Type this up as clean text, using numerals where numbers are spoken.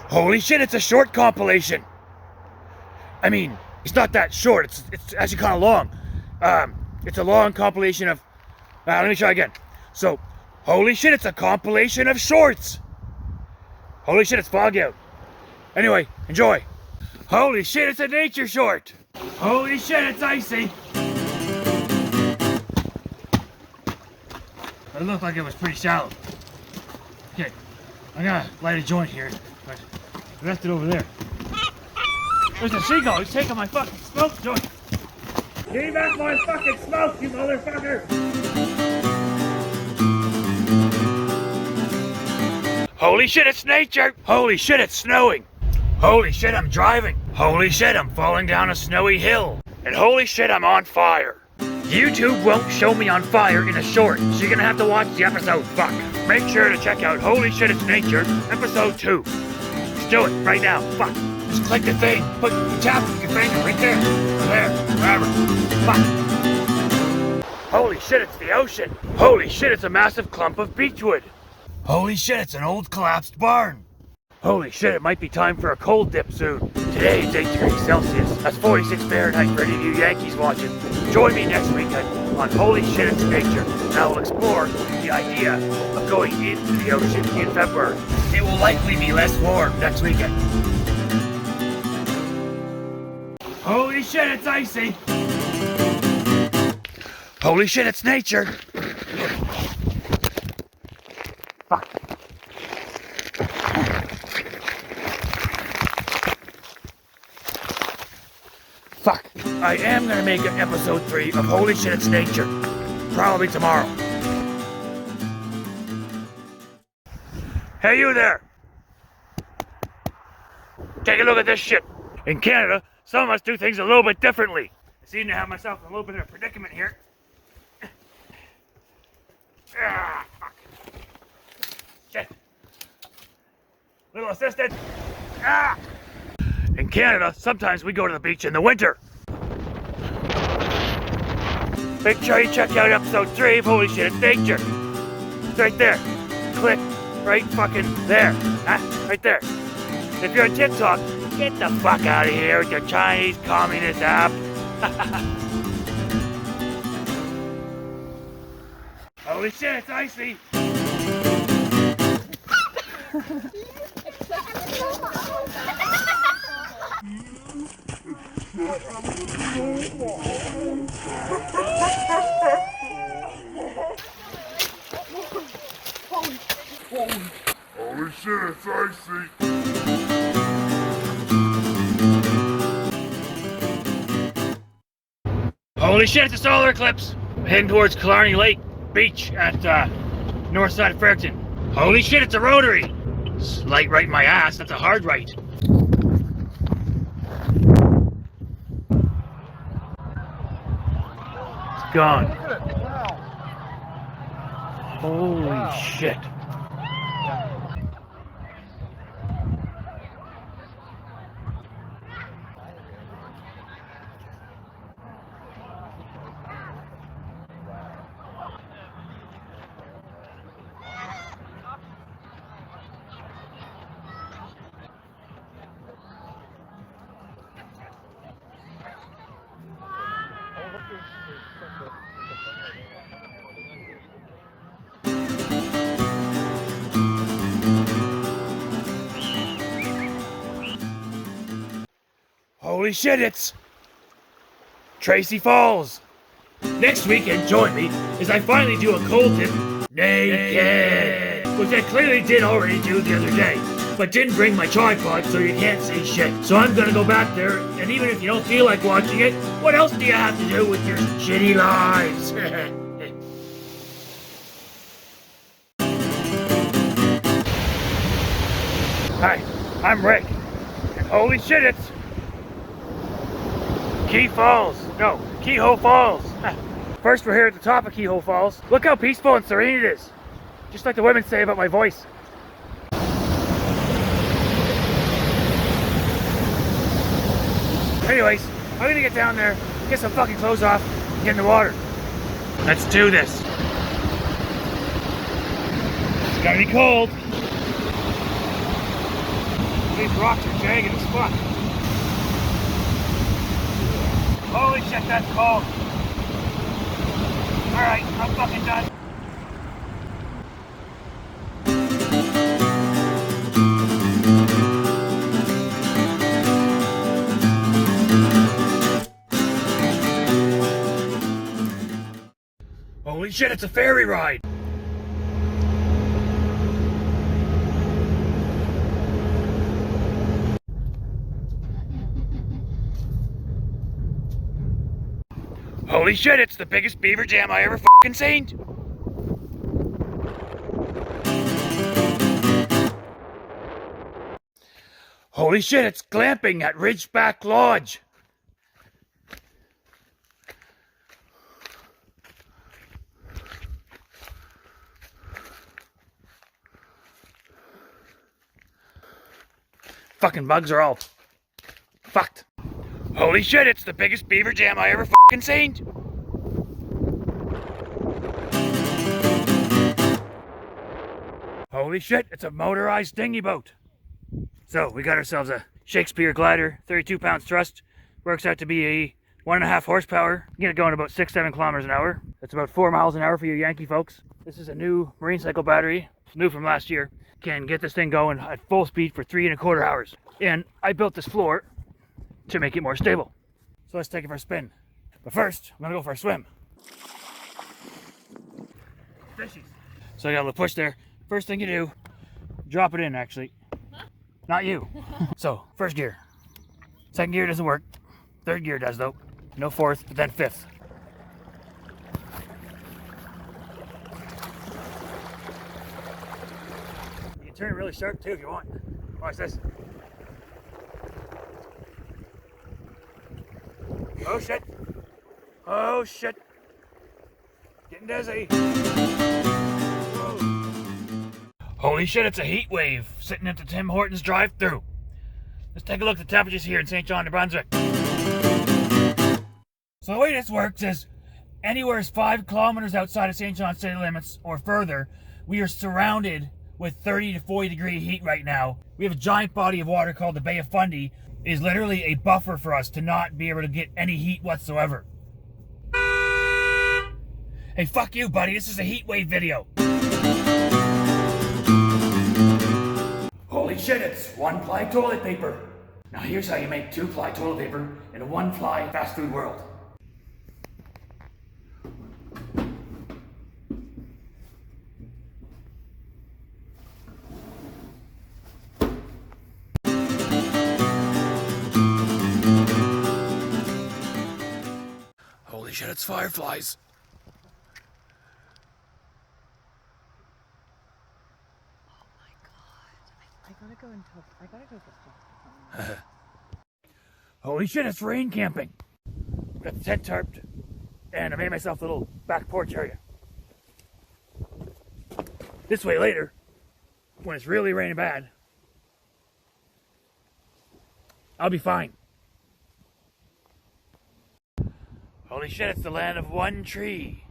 Holy shit, it's a short compilation. I mean, it's not that short, it's actually kind of long. It's a long compilation of, let me try again. So, holy shit, it's a compilation of shorts. Holy shit, it's fog out. Anyway, enjoy. Holy shit, it's a nature short. Holy shit, it's icy. It looked like it was pretty shallow. Okay, I'm gonna light a joint here, but the rest it over there. There's a seagull, he's taking my fucking smoke joint. Give me back my fucking smoke, you motherfucker! Holy shit, it's nature! Holy shit, it's snowing! Holy shit, I'm driving! Holy shit, I'm falling down a snowy hill! And holy shit, I'm on fire! YouTube won't show me on fire in a short, so you're gonna have to watch the episode, fuck. Make sure to check out Holy Shit It's Nature, episode 2. Just do it, right now, fuck. Just click the thing, tap your finger right there, or there, wherever, fuck. Holy shit, it's the ocean. Holy shit, it's a massive clump of beechwood. Holy shit, it's an old collapsed barn. Holy shit, it might be time for a cold dip soon. Today it's 8 degrees Celsius. That's 46 Fahrenheit for any of you Yankees watching. Join me next weekend on Holy Shit It's Nature, and I will explore the idea of going into the ocean in February. It will likely be less warm next weekend. Holy shit, it's icy. Holy shit, it's nature. Fuck. Fuck. I am gonna make an episode 3 of Holy Shit It's Nature. Probably tomorrow. Hey you there! Take a look at this shit. In Canada, some of us do things a little bit differently. I seem to have myself in a little bit of a predicament here. Ah, fuck. Shit. Little assistant. Ah! In Canada, sometimes we go to the beach in the winter. Make sure you check out episode 3 of Holy Shit It's Nature. It's right there. Click right fucking there. Huh? Right there. If you're on TikTok, get the fuck out of here with your Chinese communist app. Holy shit, it's icy. Holy shit, it's icy. Holy shit, it's a solar eclipse. I'm heading towards Killarney Lake Beach at north side of Fredericton. Holy shit, it's a rotary. It's light right in my ass, that's a hard right. It's gone. Holy shit. Holy shit, it's Tracy Falls. Next weekend, join me as I finally do a cold dip naked, which I clearly did already do the other day, but didn't bring my tripod so you can't see shit. So I'm gonna go back there, and even if you don't feel like watching it, what else do you have to do with your shitty lives? Hi, I'm Rick, and holy shit, it's Keyhole Falls. First, we're here at the top of Keyhole Falls. Look how peaceful and serene it is. Just like the women say about my voice. Anyways, I'm gonna get down there, get some fucking clothes off, and get in the water. Let's do this. It's gonna be cold. These rocks are jagged as fuck. Holy shit, that's cold. Alright, I'm fucking done. Holy shit, it's a ferry ride! Holy shit, it's the biggest beaver jam I ever fucking seen! Holy shit, it's glamping at Ridgeback Lodge! Fucking bugs are all fucked. Holy shit, it's the biggest beaver jam I ever fucking seen! Holy shit, it's a motorized dinghy boat. So, we got ourselves a Shakespeare glider, 32 pounds thrust. Works out to be a 1.5 horsepower. Get it going about 6-7 kilometers an hour. That's about 4 miles an hour for you Yankee folks. This is a new marine cycle battery, new from last year. Can get this thing going at full speed for 3.25 hours. And I built this floor to make it more stable. So let's take it for a spin. But first, I'm gonna go for a swim. Fishies. So I got a little push there. First thing you do, drop it in actually. Huh? Not you. So, first gear. Second gear doesn't work. Third gear does though. No fourth, but then fifth. You can turn it really sharp too if you want. Watch this. Oh shit. Oh shit. Getting dizzy. Whoa. Holy shit, it's a heat wave sitting at the Tim Hortons drive-thru. Let's take a look at the temperatures here in St. John, New Brunswick. So the way this works is anywhere 5 kilometers outside of St. John city limits or further, we are surrounded with 30 to 40 degree heat right now. We have a giant body of water called the Bay of Fundy. It is literally a buffer for us to not be able to get any heat whatsoever. Hey, fuck you, buddy. This is a heat wave video. Holy shit, it's 1-ply toilet paper. Now here's how you make 2-ply toilet paper in a 1-ply fast food world. Holy shit, it's fireflies. I gotta go get stuff. Holy shit, it's rain camping. Got the tent tarped, and I made myself a little back porch area. This way later, when it's really raining bad, I'll be fine. Holy shit, it's the land of one tree.